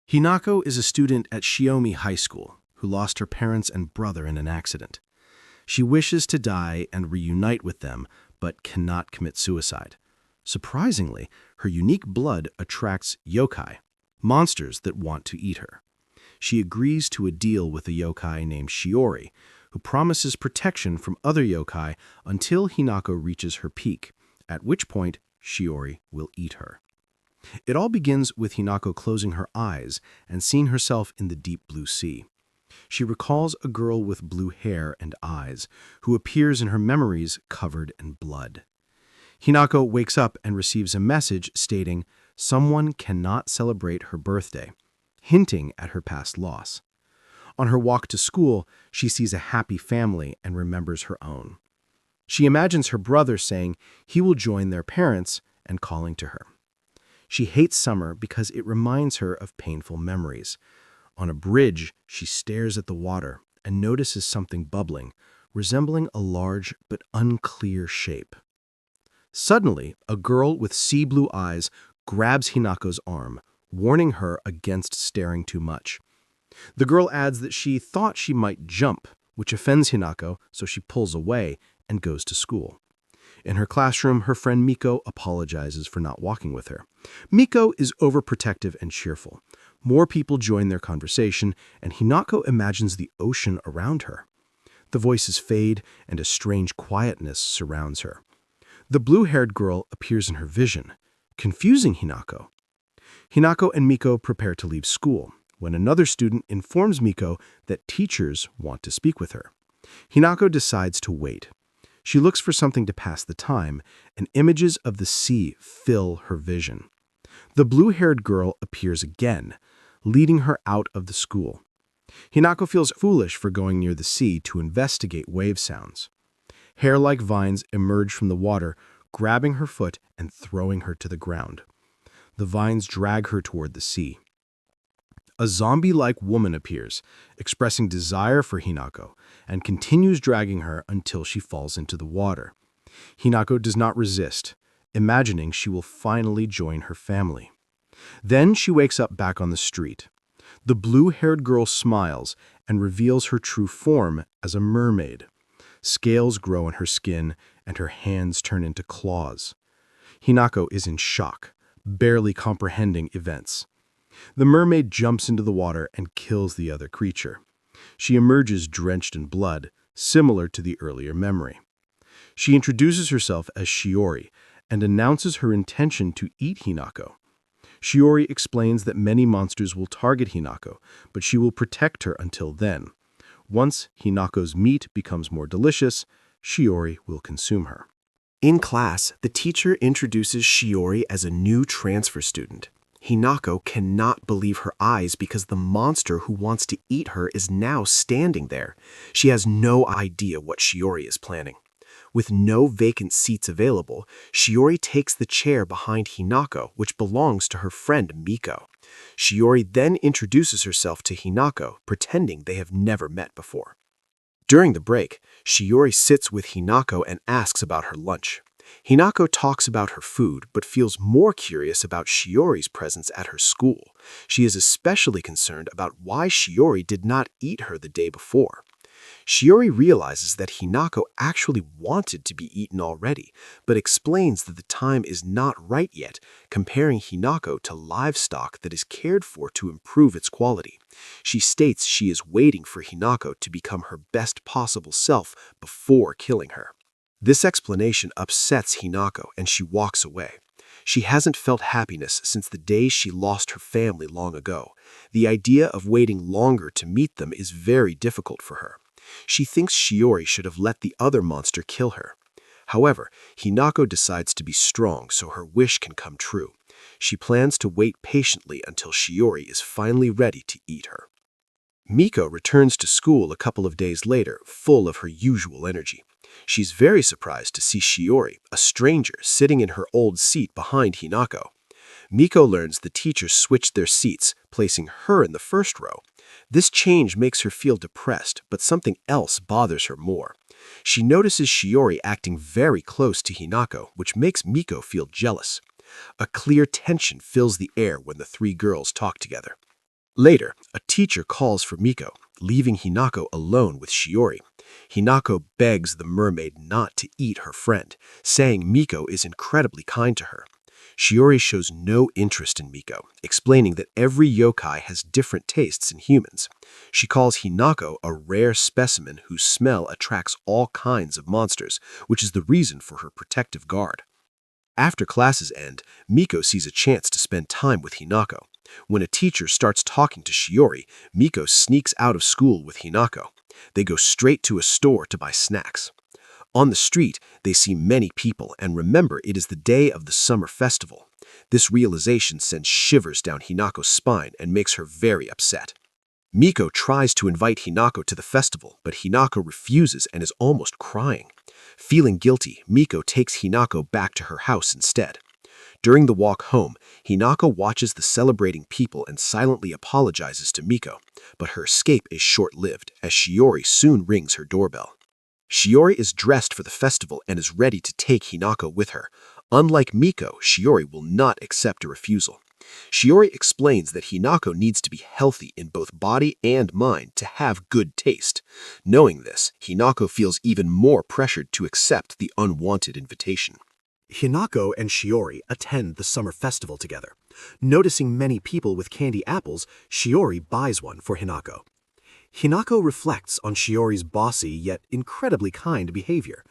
Hinako is a student at Shiiori High School who lost her parents and brother in an accident. She wishes to die and reunite with them, but cannot commit suicide. Surprisingly, her unique blood attracts yokai, monsters that want to eat her. She agrees to a deal with a yokai named Shiiori, who promises protection from other yokai until Hinako reaches her peak, at which point Shiiori will eat her. It all begins with Hinako closing her eyes and seeing herself in the deep blue sea. She recalls a girl with blue hair and eyes, who appears in her memories covered in blood. Hinako wakes up and receives a message stating someone cannot celebrate her birthday, hinting at her past loss. On her walk to school, she sees a happy family and remembers her own. She imagines her brother saying he will join their parents and calling to her. She hates summer because it reminds her of painful memories. On a bridge, she stares at the water and notices something bubbling, resembling a large but unclear shape. Suddenly, a girl with sea blue eyes grabs Hinako's arm, warning her against staring too much. The girl adds that she thought she might jump, which offends Hinako, so she pulls away and goes to school. In her classroom, her friend Miko apologizes for not walking with her. Miko is overprotective and cheerful. More people join their conversation, and Hinako imagines the ocean around her. The voices fade, and a strange quietness surrounds her. The blue-haired girl appears in her vision, confusing Hinako. Hinako and Miko prepare to leave school, when another student informs Miko that teachers want to speak with her. Hinako decides to wait. She looks for something to pass the time, and images of the sea fill her vision. The blue-haired girl appears again, leading her out of the school. Hinako feels foolish for going near the sea to investigate wave sounds. Hair-like vines emerge from the water, grabbing her foot and throwing her to the ground. The vines drag her toward the sea. A zombie-like woman appears, expressing desire for Hinako, and continues dragging her until she falls into the water. Hinako does not resist, imagining she will finally join her family. Then she wakes up back on the street. The blue-haired girl smiles and reveals her true form as a mermaid. Scales grow in her skin, and her hands turn into claws. Hinako is in shock, barely comprehending events. The mermaid jumps into the water and kills the other creature. She emerges drenched in blood, similar to the earlier memory. She introduces herself as Shiiori and announces her intention to eat Hinako. Shiiori explains that many monsters will target Hinako, but she will protect her until then. Once Hinako's meat becomes more delicious, Shiiori will consume her. In class, the teacher introduces Shiiori as a new transfer student. Hinako cannot believe her eyes because the monster who wants to eat her is now standing there. She has no idea what Shiiori is planning. With no vacant seats available, Shiiori takes the chair behind Hinako, which belongs to her friend Miko. Shiiori then introduces herself to Hinako, pretending they have never met before. During the break, Shiiori sits with Hinako and asks about her lunch. Hinako talks about her food, but feels more curious about Shiiori's presence at her school. She is especially concerned about why Shiiori did not eat her the day before. Shiiori realizes that Hinako actually wanted to be eaten already, but explains that the time is not right yet, comparing Hinako to livestock that is cared for to improve its quality. She states she is waiting for Hinako to become her best possible self before killing her. This explanation upsets Hinako and she walks away. She hasn't felt happiness since the day she lost her family long ago. The idea of waiting longer to meet them is very difficult for her. She thinks Shiiori should have let the other monster kill her. However, Hinako decides to be strong so her wish can come true. She plans to wait patiently until Shiiori is finally ready to eat her. Miko returns to school a couple of days later, full of her usual energy. She's very surprised to see Shiiori, a stranger, sitting in her old seat behind Hinako. Miko learns the teachers switched their seats, placing her in the first row. This change makes her feel depressed, but something else bothers her more. She notices Shiiori acting very close to Hinako, which makes Miko feel jealous. A clear tension fills the air when the three girls talk together. Later, a teacher calls for Miko, leaving Hinako alone with Shiiori. Hinako begs the mermaid not to eat her friend, saying Miko is incredibly kind to her. Shiiori shows no interest in Miko, explaining that every yokai has different tastes in humans. She calls Hinako a rare specimen whose smell attracts all kinds of monsters, which is the reason for her protective guard. After classes end, Miko sees a chance to spend time with Hinako. When a teacher starts talking to Shiiori, Miko sneaks out of school with Hinako. They go straight to a store to buy snacks. On the street, they see many people and remember it is the day of the summer festival. This realization sends shivers down Hinako's spine and makes her very upset. Miko tries to invite Hinako to the festival, but Hinako refuses and is almost crying. Feeling guilty, Miko takes Hinako back to her house instead. During the walk home, Hinako watches the celebrating people and silently apologizes to Miko, but her escape is short-lived as Shiiori soon rings her doorbell. Shiiori is dressed for the festival and is ready to take Hinako with her. Unlike Miko, Shiiori will not accept a refusal. Shiiori explains that Hinako needs to be healthy in both body and mind to have good taste. Knowing this, Hinako feels even more pressured to accept the unwanted invitation. Hinako and Shiiori attend the summer festival together. Noticing many people with candy apples, Shiiori buys one for Hinako. Hinako reflects on Shiori's bossy yet incredibly kind behavior.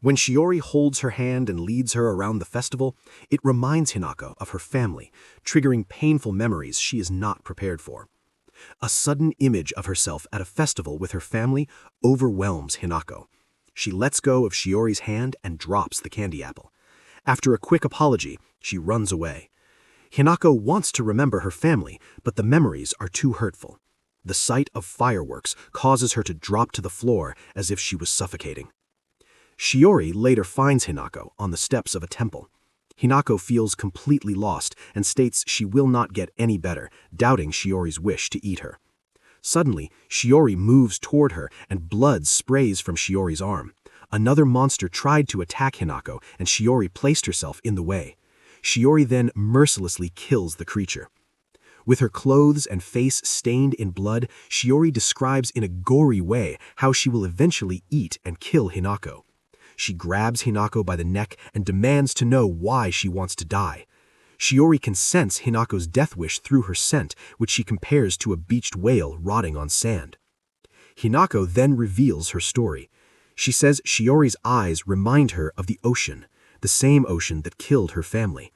When Shiiori holds her hand and leads her around the festival, it reminds Hinako of her family, triggering painful memories she is not prepared for. A sudden image of herself at a festival with her family overwhelms Hinako. She lets go of Shiori's hand and drops the candy apple. After a quick apology, she runs away. Hinako wants to remember her family, but the memories are too hurtful. The sight of fireworks causes her to drop to the floor as if she was suffocating. Shiiori later finds Hinako on the steps of a temple. Hinako feels completely lost and states she will not get any better, doubting Shiori's wish to eat her. Suddenly, Shiiori moves toward her and blood sprays from Shiori's arm. Another monster tried to attack Hinako and Shiiori placed herself in the way. Shiiori then mercilessly kills the creature. With her clothes and face stained in blood, Shiiori describes in a gory way how she will eventually eat and kill Hinako. She grabs Hinako by the neck and demands to know why she wants to die. Shiiori can sense Hinako's death wish through her scent, which she compares to a beached whale rotting on sand. Hinako then reveals her story. She says Shiori's eyes remind her of the ocean, the same ocean that killed her family.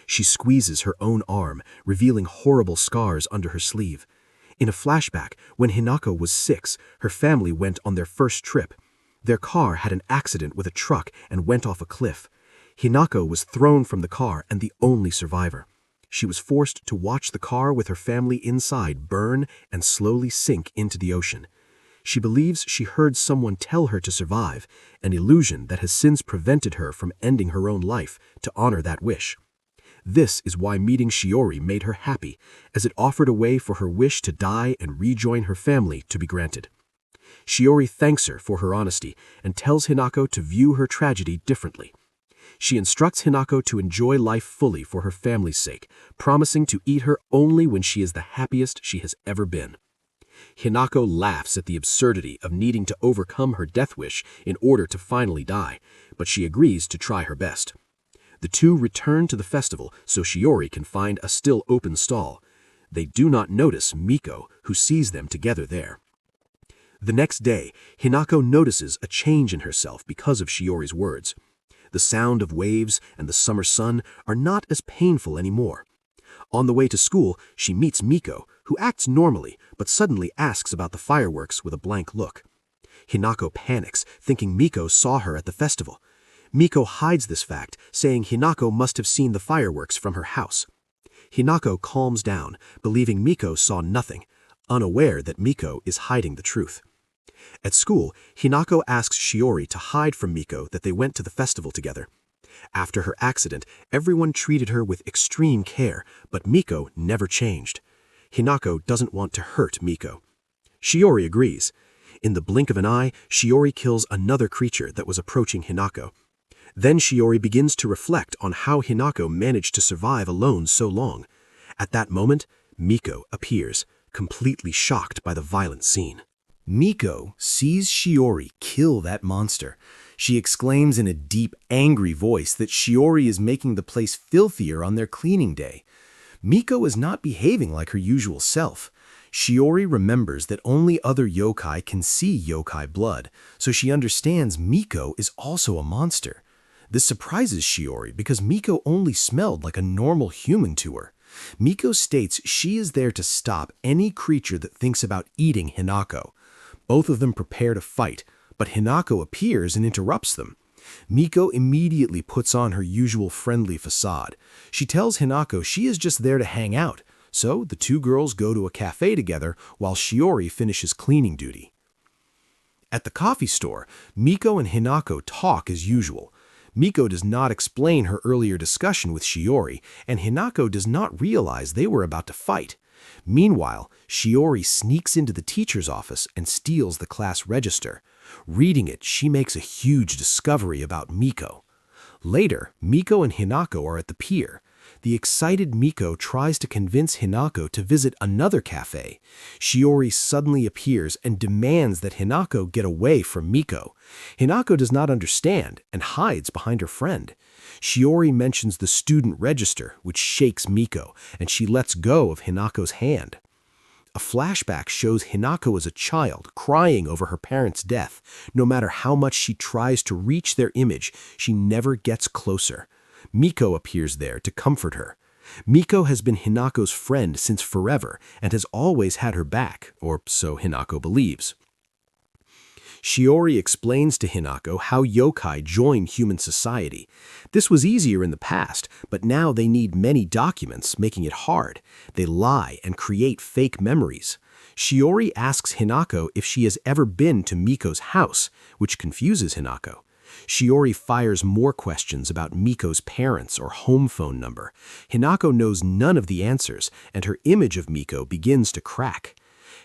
She squeezes her own arm, revealing horrible scars under her sleeve. In a flashback, when Hinako was 6, her family went on their first trip. Their car had an accident with a truck and went off a cliff. Hinako was thrown from the car and the only survivor. She was forced to watch the car with her family inside burn and slowly sink into the ocean. She believes she heard someone tell her to survive, an illusion that has since prevented her from ending her own life to honor that wish. This is why meeting Shiiori made her happy, as it offered a way for her wish to die and rejoin her family to be granted. Shiiori thanks her for her honesty and tells Hinako to view her tragedy differently. She instructs Hinako to enjoy life fully for her family's sake, promising to eat her only when she is the happiest she has ever been. Hinako laughs at the absurdity of needing to overcome her death wish in order to finally die, but she agrees to try her best. The two return to the festival so Shiiori can find a still open stall. They do not notice Miko, who sees them together there. The next day, Hinako notices a change in herself because of Shiori's words. The sound of waves and the summer sun are not as painful anymore. On the way to school, she meets Miko, who acts normally but suddenly asks about the fireworks with a blank look. Hinako panics, thinking Miko saw her at the festival. Miko hides this fact, saying Hinako must have seen the fireworks from her house. Hinako calms down, believing Miko saw nothing, unaware that Miko is hiding the truth. At school, Hinako asks Shiiori to hide from Miko that they went to the festival together. After her accident, everyone treated her with extreme care, but Miko never changed. Hinako doesn't want to hurt Miko. Shiiori agrees. In the blink of an eye, Shiiori kills another creature that was approaching Hinako. Then Shiiori begins to reflect on how Hinako managed to survive alone so long. At that moment, Miko appears, completely shocked by the violent scene. Miko sees Shiiori kill that monster. She exclaims in a deep, angry voice that Shiiori is making the place filthier on their cleaning day. Miko is not behaving like her usual self. Shiiori remembers that only other yokai can see yokai blood, so she understands Miko is also a monster. This surprises Shiiori because Miko only smelled like a normal human to her. Miko states she is there to stop any creature that thinks about eating Hinako. Both of them prepare to fight, but Hinako appears and interrupts them. Miko immediately puts on her usual friendly facade. She tells Hinako she is just there to hang out, so the two girls go to a cafe together while Shiiori finishes cleaning duty. At the coffee store, Miko and Hinako talk as usual. Miko does not explain her earlier discussion with Shiiori, and Hinako does not realize they were about to fight. Meanwhile, Shiiori sneaks into the teacher's office and steals the class register. Reading it, she makes a huge discovery about Miko. Later, Miko and Hinako are at the pier. The excited Miko tries to convince Hinako to visit another cafe. Shiiori suddenly appears and demands that Hinako get away from Miko. Hinako does not understand and hides behind her friend. Shiiori mentions the student register, which shakes Miko, and she lets go of Hinako's hand. A flashback shows Hinako as a child crying over her parents' death. No matter how much she tries to reach their image, she never gets closer. Miko appears there to comfort her. Miko has been Hinako's friend since forever and has always had her back, or so Hinako believes. Shiiori explains to Hinako how yokai join human society. This was easier in the past, but now they need many documents, making it hard. They lie and create fake memories. Shiiori asks Hinako if she has ever been to Miko's house, which confuses Hinako. Shiiori fires more questions about Miko's parents or home phone number. Hinako knows none of the answers, and her image of Miko begins to crack.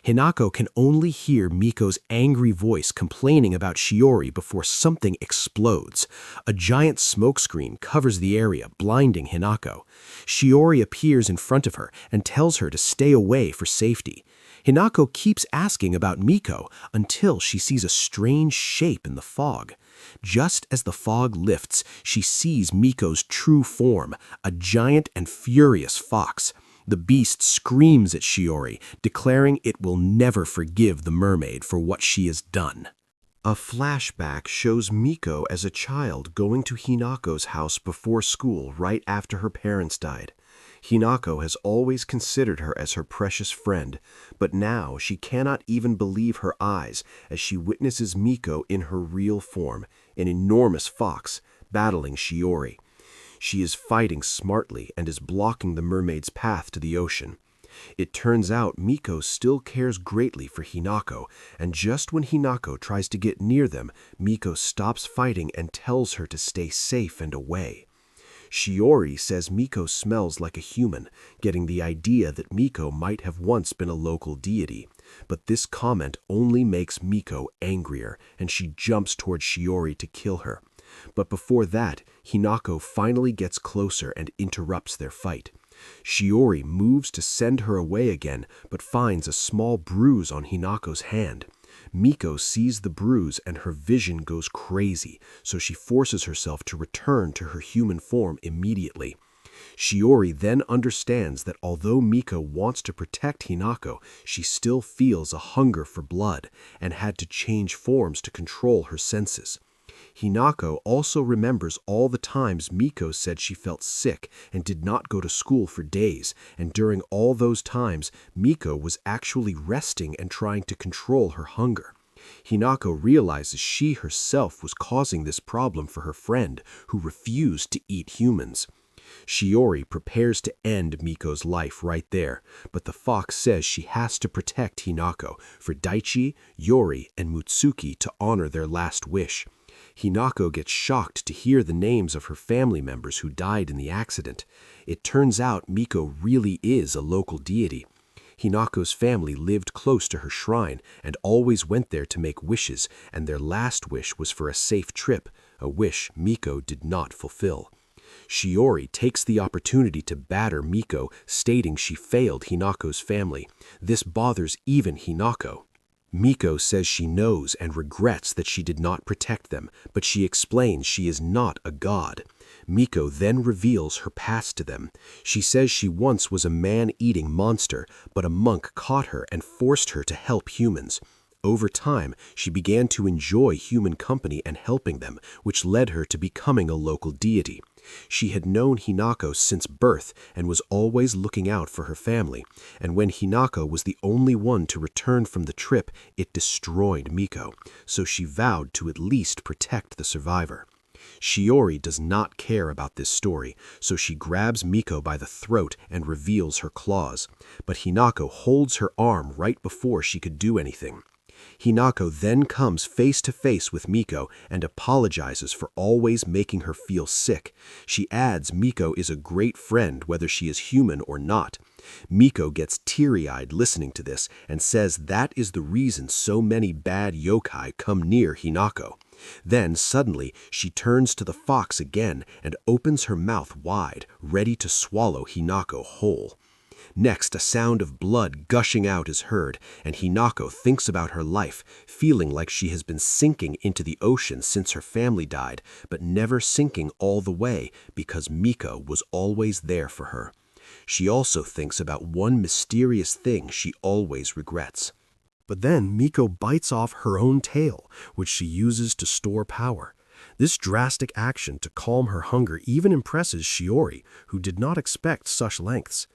Hinako can only hear Miko's angry voice complaining about Shiiori before something explodes. A giant smokescreen covers the area, blinding Hinako. Shiiori appears in front of her and tells her to stay away for safety. Hinako keeps asking about Miko until she sees a strange shape in the fog. Just as the fog lifts, she sees Miko's true form, a giant and furious fox. The beast screams at Shiiori, declaring it will never forgive the mermaid for what she has done. A flashback shows Miko as a child going to Hinako's house before school right after her parents died. Hinako has always considered her as her precious friend, but now she cannot even believe her eyes as she witnesses Miko in her real form, an enormous fox, battling Shiiori. She is fighting smartly and is blocking the mermaid's path to the ocean. It turns out Miko still cares greatly for Hinako, and just when Hinako tries to get near them, Miko stops fighting and tells her to stay safe and away. Shiiori says Miko smells like a human, getting the idea that Miko might have once been a local deity. But this comment only makes Miko angrier, and she jumps towards Shiiori to kill her. But before that, Hinako finally gets closer and interrupts their fight. Shiiori moves to send her away again, but finds a small bruise on Hinako's hand. Miko sees the bruise and her vision goes crazy, so she forces herself to return to her human form immediately. Shiiori then understands that although Miko wants to protect Hinako, she still feels a hunger for blood and had to change forms to control her senses. Hinako also remembers all the times Miko said she felt sick and did not go to school for days, and during all those times, Miko was actually resting and trying to control her hunger. Hinako realizes she herself was causing this problem for her friend, who refused to eat humans. Shiiori prepares to end Miko's life right there, but the fox says she has to protect Hinako for Daichi, Yori, and Mutsuki to honor their last wish. Hinako gets shocked to hear the names of her family members who died in the accident. It turns out Miko really is a local deity. Hinako's family lived close to her shrine and always went there to make wishes, and their last wish was for a safe trip, a wish Miko did not fulfill. Shiiori takes the opportunity to batter Miko, stating she failed Hinako's family. This bothers even Hinako. Miko says she knows and regrets that she did not protect them, but she explains she is not a god. Miko then reveals her past to them. She says she once was a man-eating monster, but a monk caught her and forced her to help humans. Over time, she began to enjoy human company and helping them, which led her to becoming a local deity. She had known Hinako since birth and was always looking out for her family, and when Hinako was the only one to return from the trip, it destroyed Miko, so she vowed to at least protect the survivor. Shiiori does not care about this story, so she grabs Miko by the throat and reveals her claws, but Hinako holds her arm right before she could do anything. Hinako then comes face to face with Miko and apologizes for always making her feel sick. She adds Miko is a great friend whether she is human or not. Miko gets teary-eyed listening to this and says that is the reason so many bad yokai come near Hinako. Then suddenly she turns to the fox again and opens her mouth wide, ready to swallow Hinako whole. Next, a sound of blood gushing out is heard, and Hinako thinks about her life, feeling like she has been sinking into the ocean since her family died, but never sinking all the way because Miko was always there for her. She also thinks about one mysterious thing she always regrets. But then Miko bites off her own tail, which she uses to store power. This drastic action to calm her hunger even impresses Shiiori, who did not expect such lengths.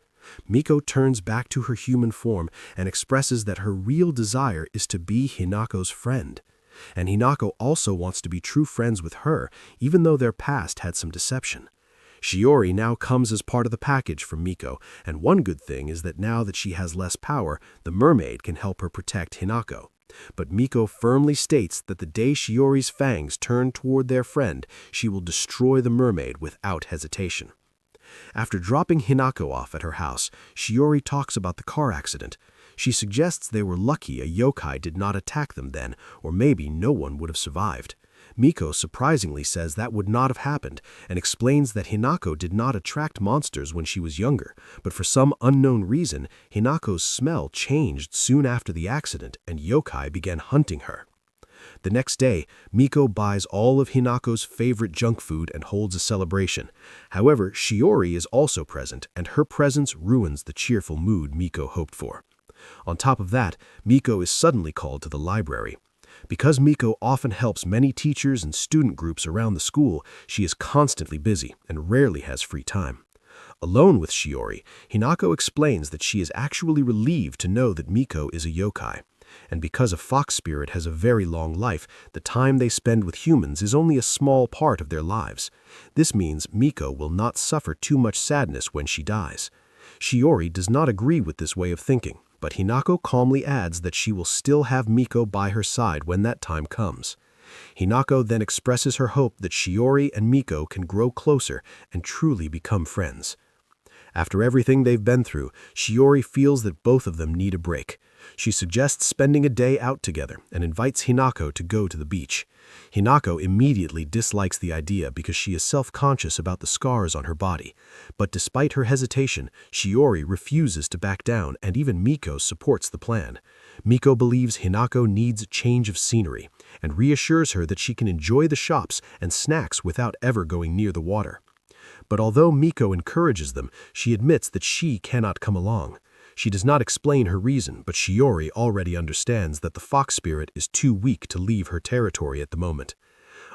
Miko turns back to her human form and expresses that her real desire is to be Hinako's friend. And Hinako also wants to be true friends with her, even though their past had some deception. Shiiori now comes as part of the package from Miko, and one good thing is that now that she has less power, the mermaid can help her protect Hinako. But Miko firmly states that the day Shiori's fangs turn toward their friend, she will destroy the mermaid without hesitation. After dropping Hinako off at her house, Shiiori talks about the car accident. She suggests they were lucky a yokai did not attack them then, or maybe no one would have survived. Miko surprisingly says that would not have happened, and explains that Hinako did not attract monsters when she was younger, but for some unknown reason, Hinako's smell changed soon after the accident and yokai began hunting her. The next day, Miko buys all of Hinako's favorite junk food and holds a celebration. However, Shiiori is also present, and her presence ruins the cheerful mood Miko hoped for. On top of that, Miko is suddenly called to the library. Because Miko often helps many teachers and student groups around the school, she is constantly busy and rarely has free time. Alone with Shiiori, Hinako explains that she is actually relieved to know that Miko is a yokai. And because a fox spirit has a very long life, the time they spend with humans is only a small part of their lives. This means Miko will not suffer too much sadness when she dies. Shiiori does not agree with this way of thinking, but Hinako calmly adds that she will still have Miko by her side when that time comes. Hinako then expresses her hope that Shiiori and Miko can grow closer and truly become friends. After everything they've been through, Shiiori feels that both of them need a break. She suggests spending a day out together and invites Hinako to go to the beach. Hinako immediately dislikes the idea because she is self-conscious about the scars on her body. But despite her hesitation, Shiiori refuses to back down, and even Miko supports the plan. Miko believes Hinako needs a change of scenery and reassures her that she can enjoy the shops and snacks without ever going near the water. But although Miko encourages them, she admits that she cannot come along. She does not explain her reason, but Shiiori already understands that the fox spirit is too weak to leave her territory at the moment.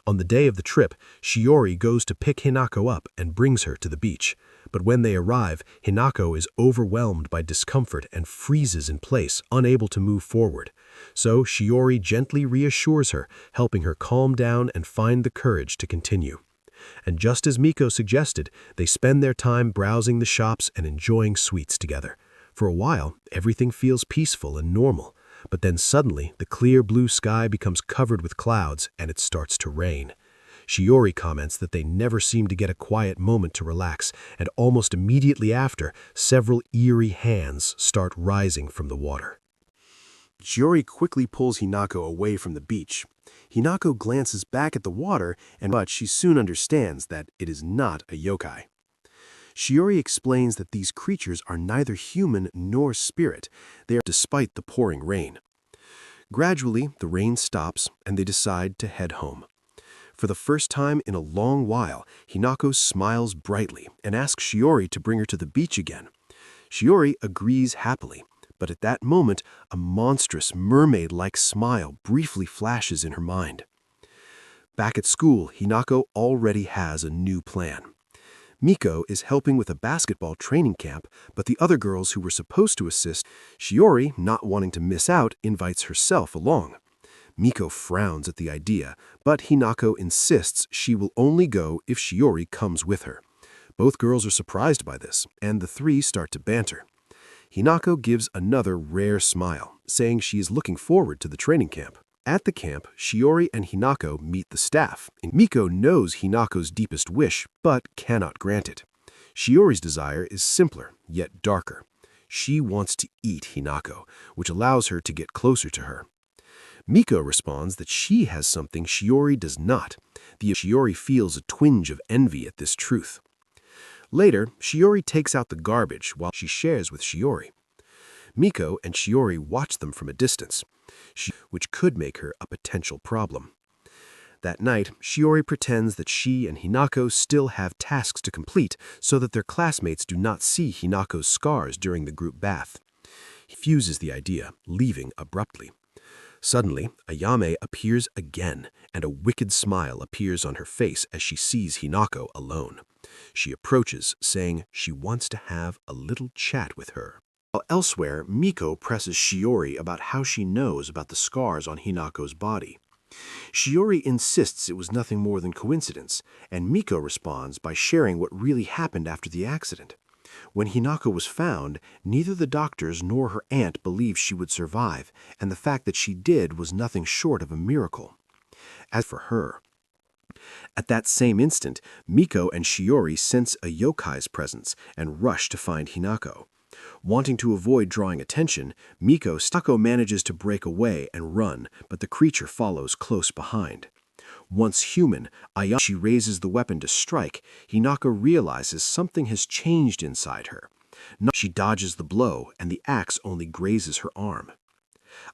On the day of the trip, Shiiori goes to pick Hinako up and brings her to the beach. But when they arrive, Hinako is overwhelmed by discomfort and freezes in place, unable to move forward. So Shiiori gently reassures her, helping her calm down and find the courage to continue. And just as Miko suggested, they spend their time browsing the shops and enjoying sweets together. For a while, everything feels peaceful and normal, but then suddenly the clear blue sky becomes covered with clouds and it starts to rain. Shiiori comments that they never seem to get a quiet moment to relax, and almost immediately after, several eerie hands start rising from the water. Shiiori quickly pulls Hinako away from the beach. Hinako glances back at the water, but she soon understands that it is not a yokai. Shiiori explains that these creatures are neither human nor spirit, they are despite the pouring rain. Gradually, the rain stops and they decide to head home. For the first time in a long while, Hinako smiles brightly and asks Shiiori to bring her to the beach again. Shiiori agrees happily, but at that moment, a monstrous mermaid-like smile briefly flashes in her mind. Back at school, Hinako already has a new plan. Miko is helping with a basketball training camp, but the other girls who were supposed to assist, Shiiori, not wanting to miss out, invites herself along. Miko frowns at the idea, but Hinako insists she will only go if Shiiori comes with her. Both girls are surprised by this, and the three start to banter. Hinako gives another rare smile, saying she is looking forward to the training camp. At the camp, Shiiori and Hinako meet the staff. Miko knows Hinako's deepest wish, but cannot grant it. Shiori's desire is simpler, yet darker. She wants to eat Hinako, which allows her to get closer to her. Miko responds that she has something Shiiori does not. Shiiori feels a twinge of envy at this truth. Later, Shiiori takes out the garbage while she shares with Shiiori. Miko and Shiiori watch them from a distance, which could make her a potential problem. That night, Shiiori pretends that she and Hinako still have tasks to complete so that their classmates do not see Hinako's scars during the group bath. He refuses the idea, leaving abruptly. Suddenly, Ayame appears again, and a wicked smile appears on her face as she sees Hinako alone. She approaches, saying she wants to have a little chat with her. Elsewhere, Miko presses Shiiori about how she knows about the scars on Hinako's body. Shiiori insists it was nothing more than coincidence, and Miko responds by sharing what really happened after the accident. When Hinako was found, neither the doctors nor her aunt believed she would survive, and the fact that she did was nothing short of a miracle. As for her, at that same instant, Miko and Shiiori sense a yokai's presence and rush to find Hinako. Wanting to avoid drawing attention, Miko manages to break away and run, but the creature follows close behind. Once human, she raises the weapon to strike. Hinako realizes something has changed inside her. She dodges the blow, and the axe only grazes her arm.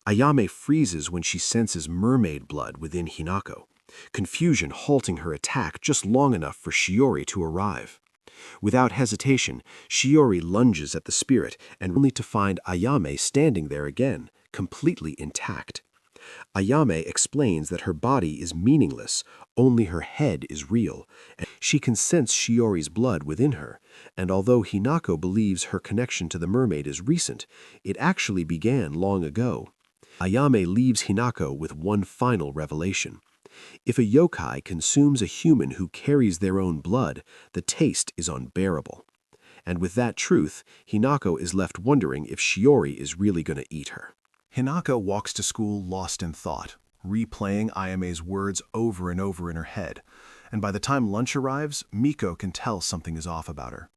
Ayame freezes when she senses mermaid blood within Hinako, confusion halting her attack just long enough for Shiiori to arrive. Without hesitation, Shiiori lunges at the spirit, and only to find Ayame standing there again, completely intact. Ayame explains that her body is meaningless, only her head is real, and she can sense Shiori's blood within her, and although Hinako believes her connection to the mermaid is recent, it actually began long ago. Ayame leaves Hinako with one final revelation. If a yokai consumes a human who carries their own blood, the taste is unbearable. And with that truth, Hinako is left wondering if Shiiori is really going to eat her. Hinako walks to school lost in thought, replaying Ayame's words over and over in her head, and by the time lunch arrives, Miko can tell something is off about her.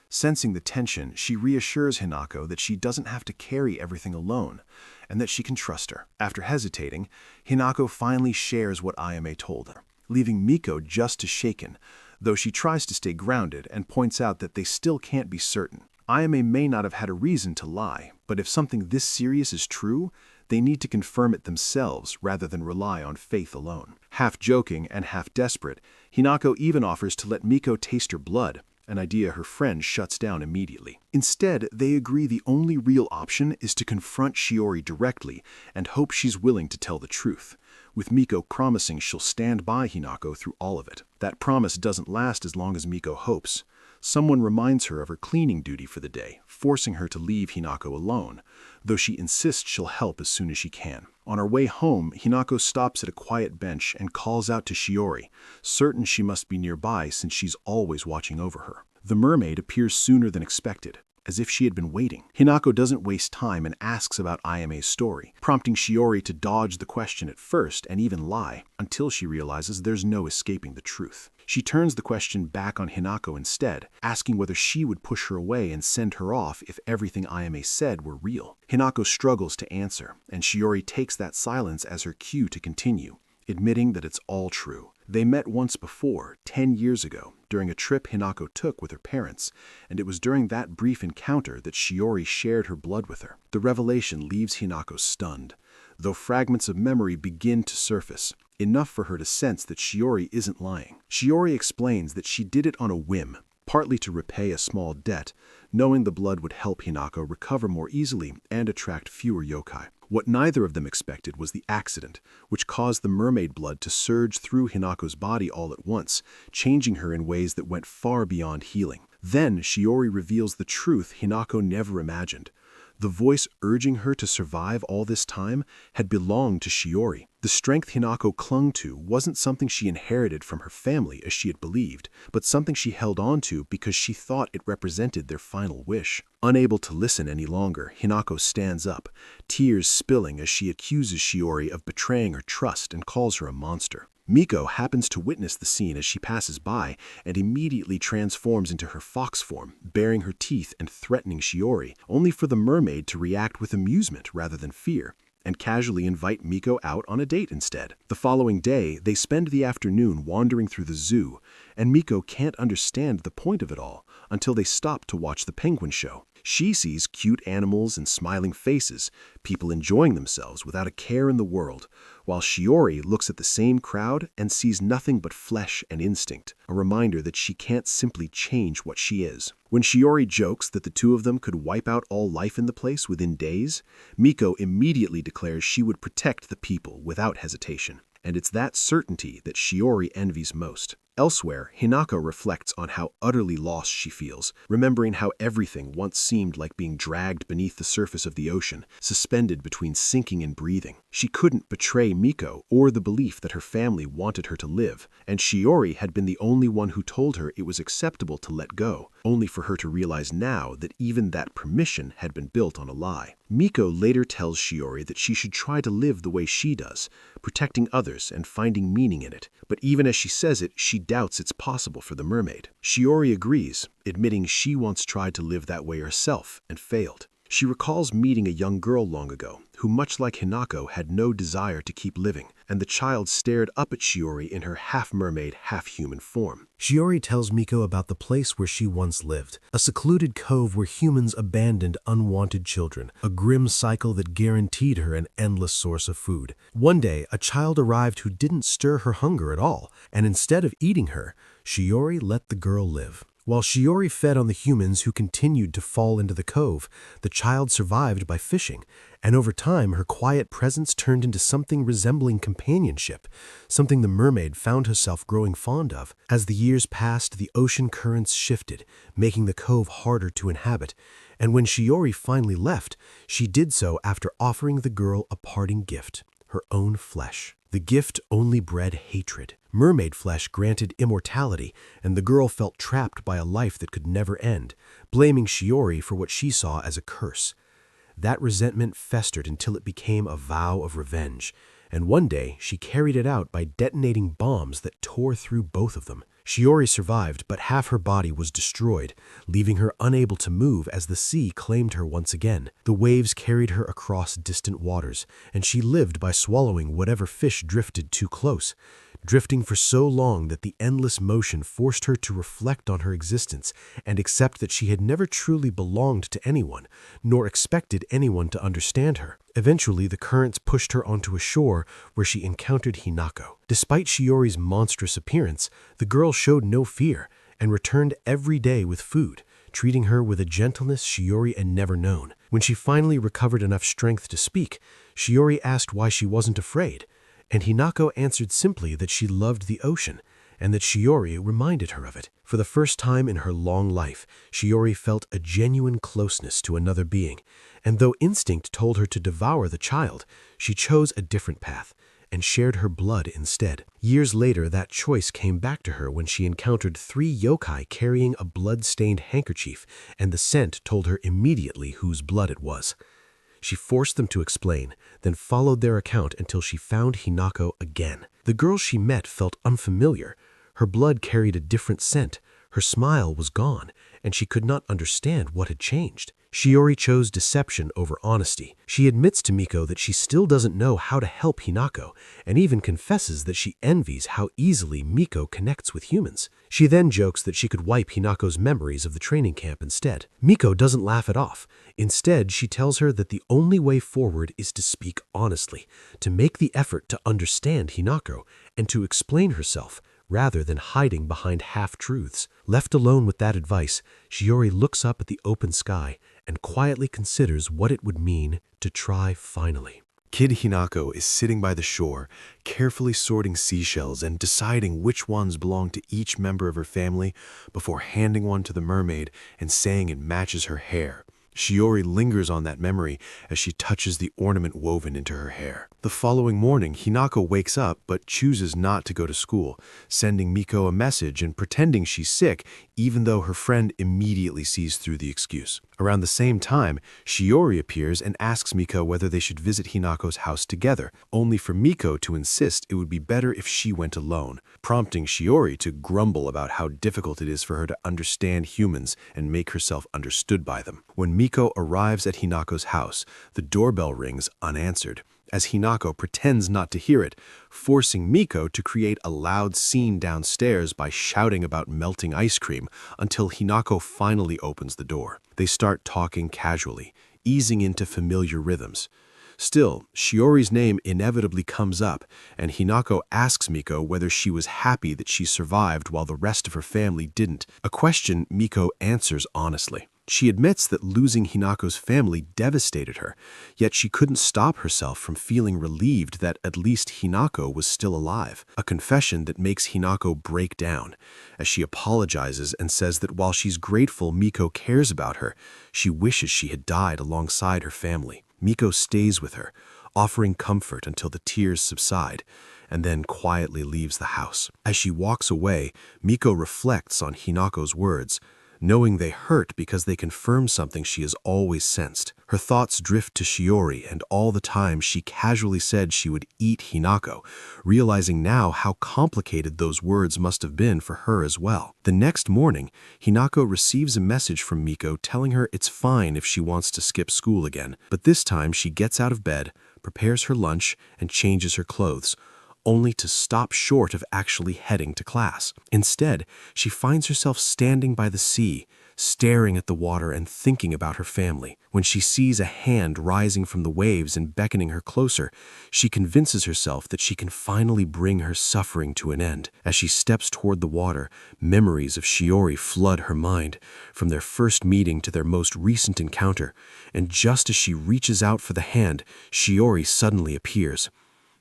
Sensing the tension, she reassures Hinako that she doesn't have to carry everything alone, and that she can trust her. After hesitating, Hinako finally shares what Ayame told her, leaving Miko just as shaken, though she tries to stay grounded and points out that they still can't be certain. Ayame may not have had a reason to lie, but if something this serious is true, they need to confirm it themselves rather than rely on faith alone. Half joking and half desperate, Hinako even offers to let Miko taste her blood, an idea her friend shuts down immediately. Instead, they agree the only real option is to confront Shiiori directly and hope she's willing to tell the truth, with Miko promising she'll stand by Hinako through all of it. That promise doesn't last as long as Miko hopes. Someone reminds her of her cleaning duty for the day, forcing her to leave Hinako alone, though she insists she'll help as soon as she can. On her way home, Hinako stops at a quiet bench and calls out to Shiiori, certain she must be nearby since she's always watching over her. The mermaid appears sooner than expected, as if she had been waiting. Hinako doesn't waste time and asks about Ayame's story, prompting Shiiori to dodge the question at first and even lie, until she realizes there's no escaping the truth. She turns the question back on Hinako instead, asking whether she would push her away and send her off if everything Ayame said were real. Hinako struggles to answer, and Shiiori takes that silence as her cue to continue, admitting that it's all true. They met once before, 10 years ago, during a trip Hinako took with her parents, and it was during that brief encounter that Shiiori shared her blood with her. The revelation leaves Hinako stunned, though fragments of memory begin to surface, enough for her to sense that Shiiori isn't lying. Shiiori explains that she did it on a whim, partly to repay a small debt, knowing the blood would help Hinako recover more easily and attract fewer yokai. What neither of them expected was the accident, which caused the mermaid blood to surge through Hinako's body all at once, changing her in ways that went far beyond healing. Then Shiiori reveals the truth Hinako never imagined. The voice urging her to survive all this time had belonged to Shiiori. The strength Hinako clung to wasn't something she inherited from her family as she had believed, but something she held on to because she thought it represented their final wish. Unable to listen any longer, Hinako stands up, tears spilling as she accuses Shiiori of betraying her trust and calls her a monster. Miko happens to witness the scene as she passes by and immediately transforms into her fox form, baring her teeth and threatening Shiiori, only for the mermaid to react with amusement rather than fear, and casually invite Miko out on a date instead. The following day, they spend the afternoon wandering through the zoo, and Miko can't understand the point of it all until they stop to watch the penguin show. She sees cute animals and smiling faces, people enjoying themselves without a care in the world, while Shiiori looks at the same crowd and sees nothing but flesh and instinct, a reminder that she can't simply change what she is. When Shiiori jokes that the two of them could wipe out all life in the place within days, Miko immediately declares she would protect the people without hesitation. And it's that certainty that Shiiori envies most. Elsewhere, Hinako reflects on how utterly lost she feels, remembering how everything once seemed like being dragged beneath the surface of the ocean, suspended between sinking and breathing. She couldn't betray Miko or the belief that her family wanted her to live, and Shiiori had been the only one who told her it was acceptable to let go, only for her to realize now that even that permission had been built on a lie. Miko later tells Shiiori that she should try to live the way she does, protecting others and finding meaning in it. But even as she says it, she doubts it's possible for the mermaid. Shiiori agrees, admitting she once tried to live that way herself and failed. She recalls meeting a young girl long ago, who much like Hinako had no desire to keep living, and the child stared up at Shiiori in her half-mermaid, half-human form. Shiiori tells Miko about the place where she once lived, a secluded cove where humans abandoned unwanted children, a grim cycle that guaranteed her an endless source of food. One day, a child arrived who didn't stir her hunger at all, and instead of eating her, Shiiori let the girl live. While Shiiori fed on the humans who continued to fall into the cove, the child survived by fishing, and over time her quiet presence turned into something resembling companionship, something the mermaid found herself growing fond of. As the years passed, the ocean currents shifted, making the cove harder to inhabit, and when Shiiori finally left, she did so after offering the girl a parting gift, her own flesh. The gift only bred hatred. Mermaid flesh granted immortality, and the girl felt trapped by a life that could never end, blaming Shiiori for what she saw as a curse. That resentment festered until it became a vow of revenge, and one day she carried it out by detonating bombs that tore through both of them. Shiiori survived, but half her body was destroyed, leaving her unable to move as the sea claimed her once again. The waves carried her across distant waters, and she lived by swallowing whatever fish drifted too close, drifting for so long that the endless motion forced her to reflect on her existence and accept that she had never truly belonged to anyone, nor expected anyone to understand her. Eventually, the currents pushed her onto a shore where she encountered Hinako. Despite Shiori's monstrous appearance, the girl showed no fear and returned every day with food, treating her with a gentleness Shiiori had never known. When she finally recovered enough strength to speak, Shiiori asked why she wasn't afraid, and Hinako answered simply that she loved the ocean, and that Shiiori reminded her of it. For the first time in her long life, Shiiori felt a genuine closeness to another being, and though instinct told her to devour the child, she chose a different path and shared her blood instead. Years later, that choice came back to her when she encountered 3 yokai carrying a blood-stained handkerchief, and the scent told her immediately whose blood it was. She forced them to explain, then followed their account until she found Hinako again. The girl she met felt unfamiliar. Her blood carried a different scent, her smile was gone, and she could not understand what had changed. Shiiori chose deception over honesty. She admits to Miko that she still doesn't know how to help Hinako, and even confesses that she envies how easily Miko connects with humans. She then jokes that she could wipe Hinako's memories of the training camp instead. Miko doesn't laugh it off. Instead, she tells her that the only way forward is to speak honestly, to make the effort to understand Hinako, and to explain herself, rather than hiding behind half-truths. Left alone with that advice, Shiiori looks up at the open sky and quietly considers what it would mean to try finally. Kid Hinako is sitting by the shore, carefully sorting seashells and deciding which ones belong to each member of her family before handing one to the mermaid and saying it matches her hair. Shiiori lingers on that memory as she touches the ornament woven into her hair. The following morning, Hinako wakes up but chooses not to go to school, sending Miko a message and pretending she's sick, even though her friend immediately sees through the excuse. Around the same time, Shiiori appears and asks Miko whether they should visit Hinako's house together, only for Miko to insist it would be better if she went alone, prompting Shiiori to grumble about how difficult it is for her to understand humans and make herself understood by them. When Miko arrives at Hinako's house, the doorbell rings unanswered, as Hinako pretends not to hear it, forcing Miko to create a loud scene downstairs by shouting about melting ice cream until Hinako finally opens the door. They start talking casually, easing into familiar rhythms. Still, Shiori's name inevitably comes up, and Hinako asks Miko whether she was happy that she survived while the rest of her family didn't, a question Miko answers honestly. She admits that losing Hinako's family devastated her, yet she couldn't stop herself from feeling relieved that at least Hinako was still alive, a confession that makes Hinako break down, as she apologizes and says that while she's grateful Miko cares about her, she wishes she had died alongside her family. Miko stays with her, offering comfort until the tears subside, and then quietly leaves the house. As she walks away, Miko reflects on Hinako's words, knowing they hurt because they confirm something she has always sensed. Her thoughts drift to Shiiori and all the time she casually said she would eat Hinako, realizing now how complicated those words must have been for her as well. The next morning, Hinako receives a message from Miko telling her it's fine if she wants to skip school again, but this time she gets out of bed, prepares her lunch, and changes her clothes, only to stop short of actually heading to class. Instead, she finds herself standing by the sea, staring at the water and thinking about her family. When she sees a hand rising from the waves and beckoning her closer, she convinces herself that she can finally bring her suffering to an end. As she steps toward the water, memories of Shiiori flood her mind, from their first meeting to their most recent encounter, and just as she reaches out for the hand, Shiiori suddenly appears.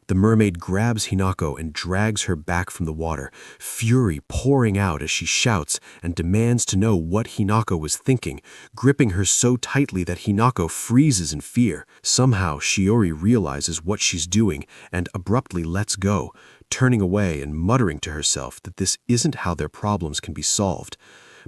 The mermaid grabs Hinako and drags her back from the water, fury pouring out as she shouts and demands to know what Hinako was thinking, gripping her so tightly that Hinako freezes in fear. Somehow, Shiiori realizes what she's doing and abruptly lets go, turning away and muttering to herself that this isn't how their problems can be solved.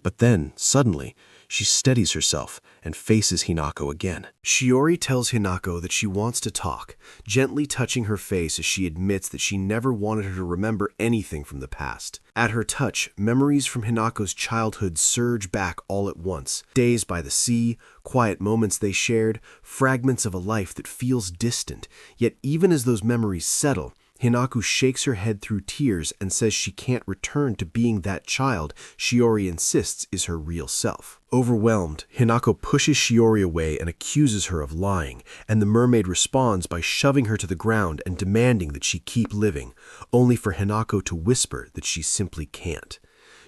But then, suddenly, she steadies herself and faces Hinako again. Shiiori tells Hinako that she wants to talk, gently touching her face as she admits that she never wanted her to remember anything from the past. At her touch, memories from Hinako's childhood surge back all at once. Days by the sea, quiet moments they shared, fragments of a life that feels distant. Yet even as those memories settle, Hinako shakes her head through tears and says she can't return to being that child Shiiori insists is her real self. Overwhelmed, Hinako pushes Shiiori away and accuses her of lying, and the mermaid responds by shoving her to the ground and demanding that she keep living, only for Hinako to whisper that she simply can't.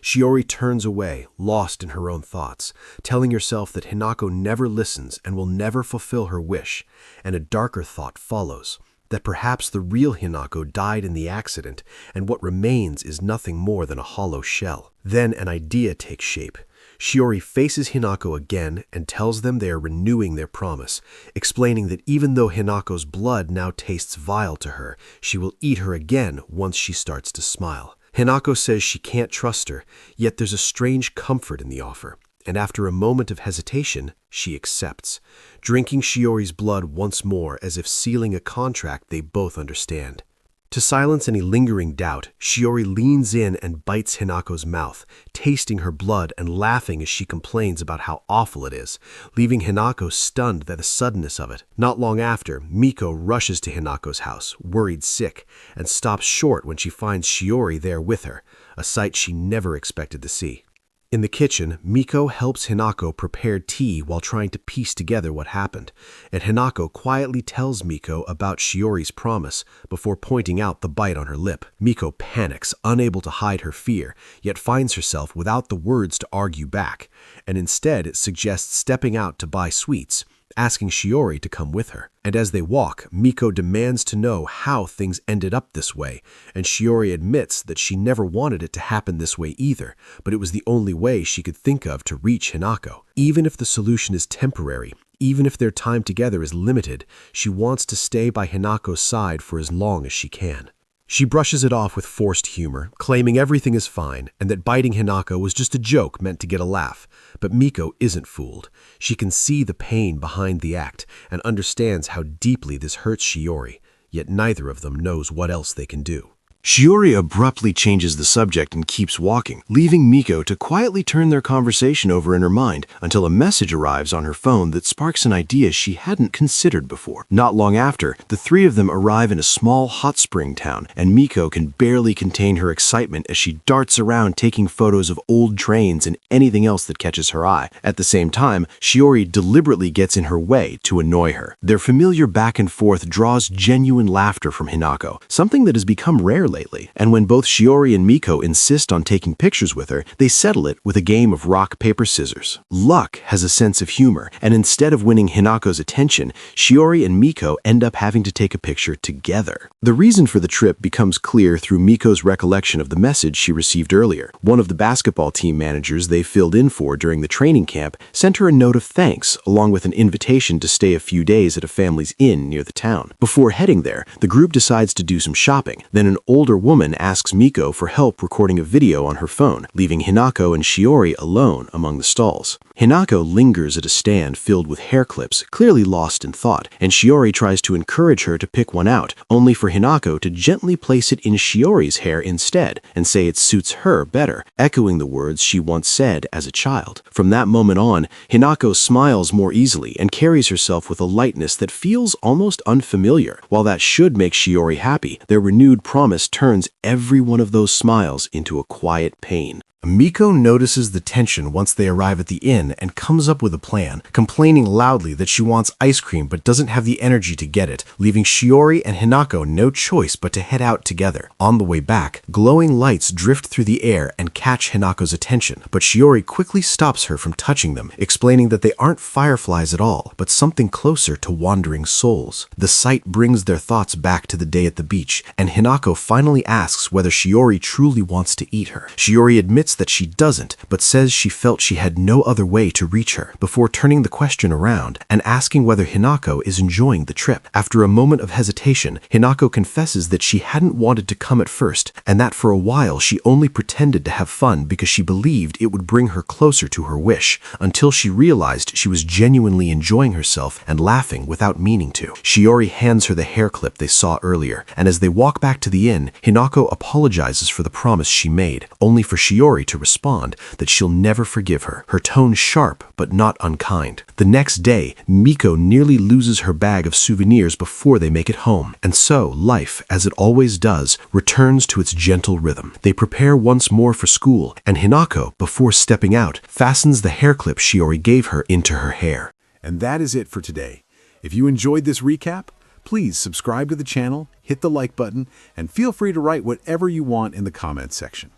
Shiiori turns away, lost in her own thoughts, telling herself that Hinako never listens and will never fulfill her wish, and a darker thought follows, that perhaps the real Hinako died in the accident, and what remains is nothing more than a hollow shell. Then an idea takes shape. Shiiori faces Hinako again and tells them they are renewing their promise, explaining that even though Hinako's blood now tastes vile to her, she will eat her again once she starts to smile. Hinako says she can't trust her, yet there's a strange comfort in the offer, and after a moment of hesitation, she accepts, drinking Shiori's blood once more as if sealing a contract they both understand. To silence any lingering doubt, Shiiori leans in and bites Hinako's mouth, tasting her blood and laughing as she complains about how awful it is, leaving Hinako stunned at the suddenness of it. Not long after, Miko rushes to Hinako's house, worried sick, and stops short when she finds Shiiori there with her, a sight she never expected to see. In the kitchen, Miko helps Hinako prepare tea while trying to piece together what happened, and Hinako quietly tells Miko about Shiori's promise before pointing out the bite on her lip. Miko panics, unable to hide her fear, yet finds herself without the words to argue back, and instead suggests stepping out to buy sweets, asking Shiiori to come with her. And as they walk, Miko demands to know how things ended up this way, and Shiiori admits that she never wanted it to happen this way either, but it was the only way she could think of to reach Hinako. Even if the solution is temporary, even if their time together is limited, she wants to stay by Hinako's side for as long as she can. She brushes it off with forced humor, claiming everything is fine and that biting Hinako was just a joke meant to get a laugh. But Miko isn't fooled. She can see the pain behind the act and understands how deeply this hurts Shiiori, yet neither of them knows what else they can do. Shiiori abruptly changes the subject and keeps walking, leaving Miko to quietly turn their conversation over in her mind until a message arrives on her phone that sparks an idea she hadn't considered before. Not long after, the three of them arrive in a small hot spring town, and Miko can barely contain her excitement as she darts around taking photos of old trains and anything else that catches her eye. At the same time, Shiiori deliberately gets in her way to annoy her. Their familiar back and forth draws genuine laughter from Hinako, something that has become rare lately, and when both Shiiori and Miko insist on taking pictures with her, they settle it with a game of rock, paper, scissors. Luck has a sense of humor, and instead of winning Hinako's attention, Shiiori and Miko end up having to take a picture together. The reason for the trip becomes clear through Miko's recollection of the message she received earlier. One of the basketball team managers they filled in for during the training camp sent her a note of thanks, along with an invitation to stay a few days at a family's inn near the town. Before heading there, the group decides to do some shopping. Then an older woman asks Miko for help recording a video on her phone, leaving Hinako and Shiiori alone among the stalls. Hinako lingers at a stand filled with hair clips, clearly lost in thought, and Shiiori tries to encourage her to pick one out, only for Hinako to gently place it in Shiori's hair instead and say it suits her better, echoing the words she once said as a child. From that moment on, Hinako smiles more easily and carries herself with a lightness that feels almost unfamiliar. While that should make Shiiori happy, their renewed promise turns every one of those smiles into a quiet pain. Miko notices the tension once they arrive at the inn and comes up with a plan, complaining loudly that she wants ice cream but doesn't have the energy to get it, leaving Shiiori and Hinako no choice but to head out together. On the way back, glowing lights drift through the air and catch Hinako's attention, but Shiiori quickly stops her from touching them, explaining that they aren't fireflies at all, but something closer to wandering souls. The sight brings their thoughts back to the day at the beach, and Hinako finally asks whether Shiiori truly wants to eat her. Shiiori admits that she doesn't, but says she felt she had no other way to reach her, before turning the question around and asking whether Hinako is enjoying the trip. After a moment of hesitation, Hinako confesses that she hadn't wanted to come at first, and that for a while she only pretended to have fun because she believed it would bring her closer to her wish, until she realized she was genuinely enjoying herself and laughing without meaning to. Shiiori hands her the hair clip they saw earlier, and as they walk back to the inn, Hinako apologizes for the promise she made, only for Shiiori to respond that she'll never forgive her, her tone sharp but not unkind. The next day, Miko nearly loses her bag of souvenirs before they make it home, and so life, as it always does, returns to its gentle rhythm. They prepare once more for school, and Hinako, before stepping out, fastens the hair clip Shiiori gave her into her hair. And that is it for today. If you enjoyed this recap, please subscribe to the channel, hit the like button, and feel free to write whatever you want in the comments section.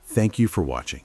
Thank you for watching.